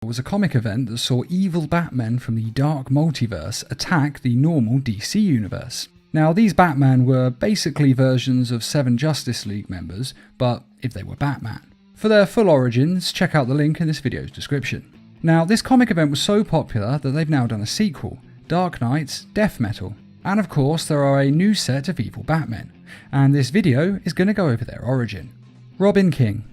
was a comic event that saw evil Batmen from the dark multiverse attack the normal DC universe. Now, these Batman were basically versions of 7 Justice League members, but if they were Batman. For their full origins, check out the link in this video's description. Now, this comic event was so popular that they've now done a sequel, Dark Knight's Death Metal. And of course, there are a new set of evil Batmen, and this video is going to go over their origin. Robin King.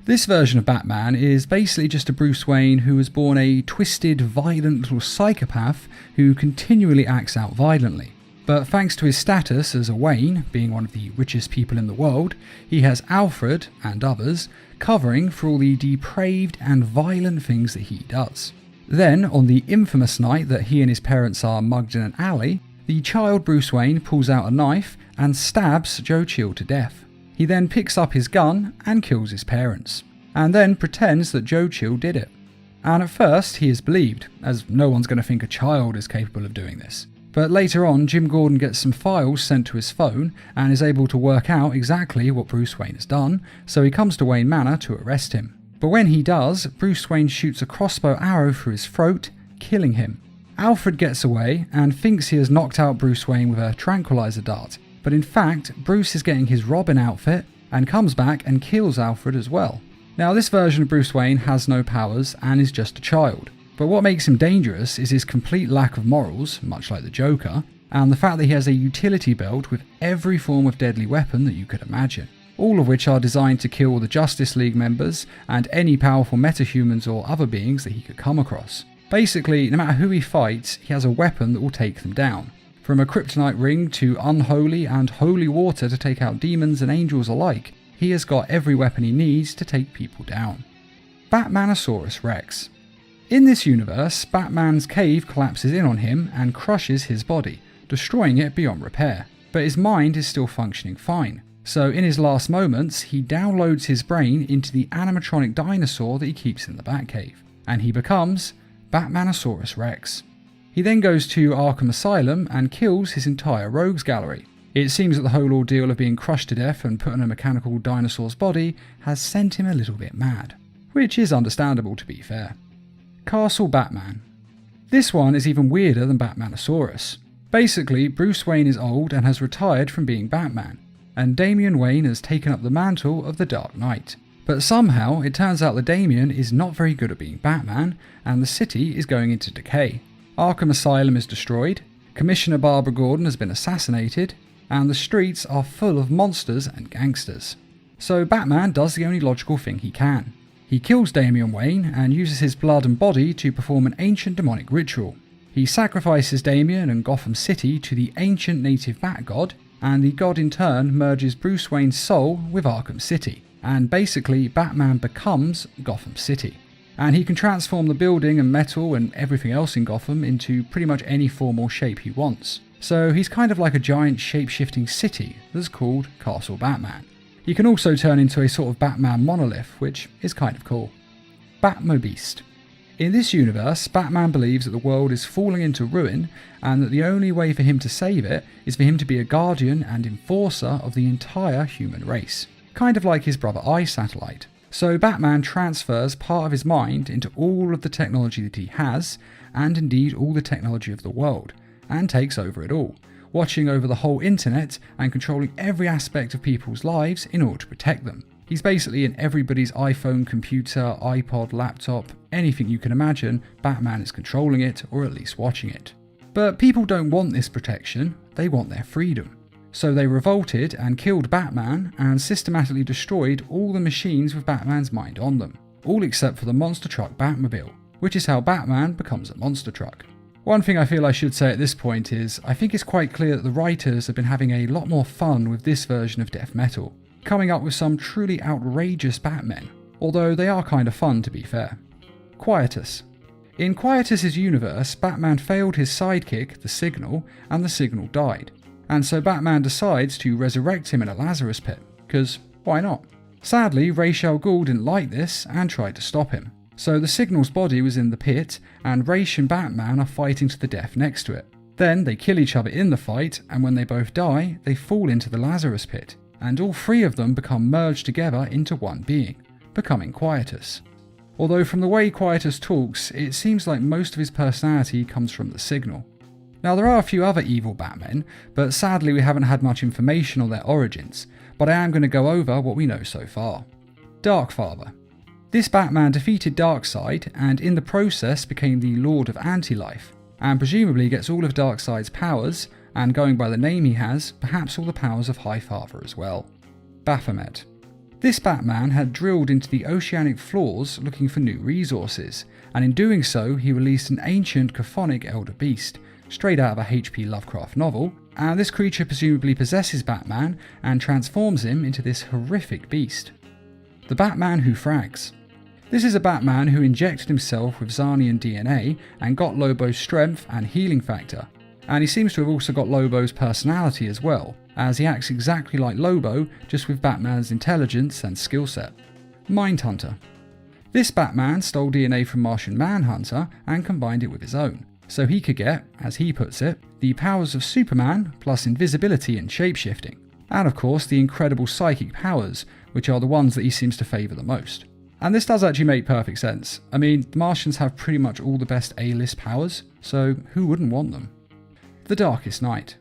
This version of Batman is basically just a Bruce Wayne who was born a twisted, violent little psychopath who continually acts out violently. But thanks to his status as a Wayne, being one of the richest people in the world, he has Alfred, and others, covering for all the depraved and violent things that he does. Then, on the infamous night that he and his parents are mugged in an alley, the child Bruce Wayne pulls out a knife and stabs Joe Chill to death. He then picks up his gun and kills his parents, and then pretends that Joe Chill did it. And at first he is believed, as no one's going to think a child is capable of doing this. But later on, Jim Gordon gets some files sent to his phone and is able to work out exactly what Bruce Wayne has done, so he comes to Wayne Manor to arrest him. But when he does, Bruce Wayne shoots a crossbow arrow through his throat, killing him. Alfred gets away and thinks he has knocked out Bruce Wayne with a tranquilizer dart, but in fact, Bruce is getting his Robin outfit and comes back and kills Alfred as well. Now, this version of Bruce Wayne has no powers and is just a child. But what makes him dangerous is his complete lack of morals, much like the Joker, and the fact that he has a utility belt with every form of deadly weapon that you could imagine, all of which are designed to kill the Justice League members and any powerful metahumans or other beings that he could come across. Basically, no matter who he fights, he has a weapon that will take them down. From a kryptonite ring to unholy and holy water to take out demons and angels alike, he has got every weapon he needs to take people down. Batmanosaurus Rex. In this universe, Batman's cave collapses in on him and crushes his body, destroying it beyond repair. But his mind is still functioning fine. So in his last moments, he downloads his brain into the animatronic dinosaur that he keeps in the Batcave, and he becomes Batmanosaurus Rex. He then goes to Arkham Asylum and kills his entire rogues gallery. It seems that the whole ordeal of being crushed to death and put in a mechanical dinosaur's body has sent him a little bit mad, which is understandable to be fair. Castle Batman. This one is even weirder than Batmanosaurus. Basically, Bruce Wayne is old and has retired from being Batman, and Damian Wayne has taken up the mantle of the Dark Knight. But somehow, it turns out that Damian is not very good at being Batman, and the city is going into decay. Arkham Asylum is destroyed, Commissioner Barbara Gordon has been assassinated, and the streets are full of monsters and gangsters. So Batman does the only logical thing he can. He kills Damian Wayne and uses his blood and body to perform an ancient demonic ritual. He sacrifices Damian and Gotham City to the ancient native Bat God, and the god in turn merges Bruce Wayne's soul with Arkham City, and basically Batman becomes Gotham City. And he can transform the building and metal and everything else in Gotham into pretty much any form or shape he wants. So he's kind of like a giant shape-shifting city that's called Castle Batman. He can also turn into a sort of Batman monolith, which is kind of cool. Batmobeast. In this universe, Batman believes that the world is falling into ruin and that the only way for him to save it is for him to be a guardian and enforcer of the entire human race. Kind of like his brother Eye Satellite. So Batman transfers part of his mind into all of the technology that he has, and indeed all the technology of the world, and takes over it all, watching over the whole internet and controlling every aspect of people's lives in order to protect them. He's basically in everybody's iPhone, computer, iPod, laptop, anything you can imagine, Batman is controlling it or at least watching it. But people don't want this protection, they want their freedom. So they revolted and killed Batman and systematically destroyed all the machines with Batman's mind on them, all except for the monster truck Batmobile, which is how Batman becomes a monster truck. One thing I feel I should say at this point is, I think it's quite clear that the writers have been having a lot more fun with this version of Death Metal, coming up with some truly outrageous Batmen, although they are kind of fun to be fair. Quietus. In Quietus's universe, Batman failed his sidekick, the Signal, and the Signal died, and so Batman decides to resurrect him in a Lazarus pit, because why not? Sadly, Ra's al Ghul didn't like this and tried to stop him. So the Signal's body was in the pit, and Ra's and Batman are fighting to the death next to it. Then they kill each other in the fight, and when they both die, they fall into the Lazarus pit, and all three of them become merged together into one being, becoming Quietus. although from the way Quietus talks, it seems like most of his personality comes from the Signal. Now there are a few other evil Batmen, but sadly we haven't had much information on their origins, but I am going to go over what we know so far. Darkfather. This Batman defeated Darkseid and in the process became the Lord of Anti-Life, and presumably gets all of Darkseid's powers, and going by the name he has, perhaps all the powers of Highfather as well. Baphomet. This Batman had drilled into the oceanic floors looking for new resources, and in doing so he released an ancient chthonic elder beast, straight out of a H.P. Lovecraft novel, and this creature presumably possesses Batman and transforms him into this horrific beast. The Batman Who Frags. This is a Batman who injected himself with Zarnian DNA and got Lobo's strength and healing factor, and he seems to have also got Lobo's personality as well, as he acts exactly like Lobo, just with Batman's intelligence and skill set. Mindhunter. This Batman stole DNA from Martian Manhunter and combined it with his own, so he could get, as he puts it, the powers of Superman plus invisibility and shapeshifting, and of course the incredible psychic powers, which are the ones that he seems to favour the most. And this does actually make perfect sense. I mean, the Martians have pretty much all the best A-list powers, so who wouldn't want them? The Darkest Night.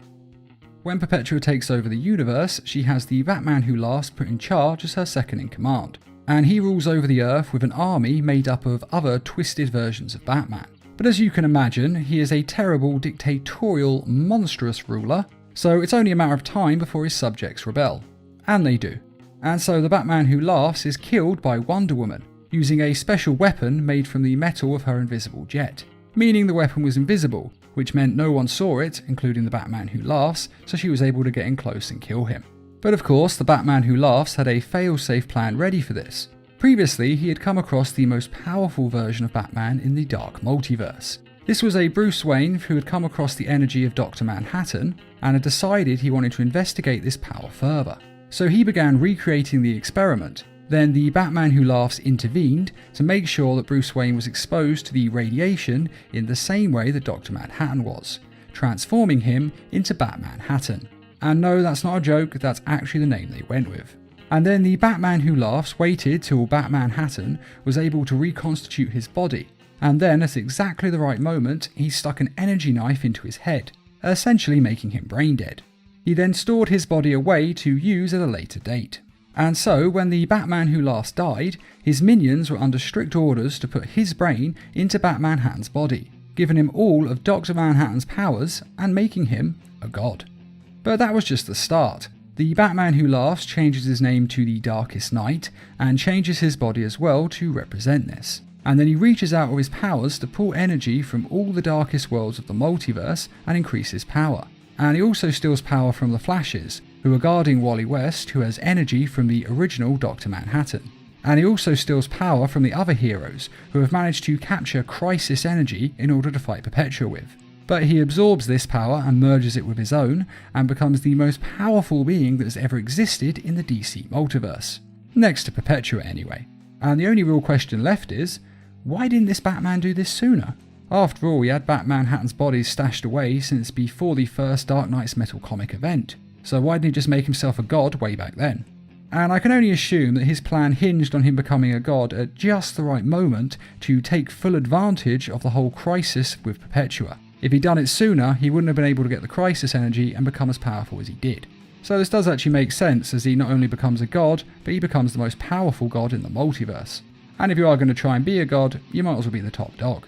When Perpetua takes over the universe, she has the Batman Who Laughs put in charge as her second in command, and he rules over the Earth with an army made up of other twisted versions of Batman. But as you can imagine, he is a terrible, dictatorial, monstrous ruler, so it's only a matter of time before his subjects rebel. And they do. And so the Batman Who Laughs is killed by Wonder Woman, using a special weapon made from the metal of her invisible jet, meaning the weapon was invisible, which meant no one saw it, including the Batman Who Laughs, so she was able to get in close and kill him. But of course, the Batman Who Laughs had a fail-safe plan ready for this. Previously, he had come across the most powerful version of Batman in the Dark Multiverse. This was a Bruce Wayne who had come across the energy of Dr. Manhattan and had decided he wanted to investigate this power further. So he began recreating the experiment. Then the Batman Who Laughs intervened to make sure that Bruce Wayne was exposed to the radiation in the same way that Dr. Manhattan was, transforming him into Batmanhattan. And no, that's not a joke, that's actually the name they went with. And then the Batman Who Laughs waited till Batmanhattan was able to reconstitute his body, and then at exactly the right moment he stuck an energy knife into his head, essentially making him brain dead. He then stored his body away to use at a later date. And so when the Batman Who Laughs died, his minions were under strict orders to put his brain into Batmanhattan's body, giving him all of Dr. Manhattan's powers and making him a god. But that was just the start. The Batman Who Laughs changes his name to the Darkest Night and changes his body as well to represent this. And then he reaches out with his powers to pull energy from all the darkest worlds of the multiverse and increase his power. And he also steals power from the Flashes, who are guarding Wally West, who has energy from the original Dr. Manhattan. And he also steals power from the other heroes, who have managed to capture Crisis energy in order to fight Perpetua with. But he absorbs this power and merges it with his own, and becomes the most powerful being that has ever existed in the DC multiverse. Next to Perpetua anyway. And the only real question left is, why didn't this Batman do this sooner? After all, he had Batmanhattan's body stashed away since before the first Dark Knight's Metal comic event, so why didn't he just make himself a god way back then? And I can only assume that his plan hinged on him becoming a god at just the right moment to take full advantage of the whole crisis with Perpetua. If he'd done it sooner, he wouldn't have been able to get the crisis energy and become as powerful as he did. So this does actually make sense, as he not only becomes a god, but he becomes the most powerful god in the multiverse. And if you are going to try and be a god, you might as well be the top dog.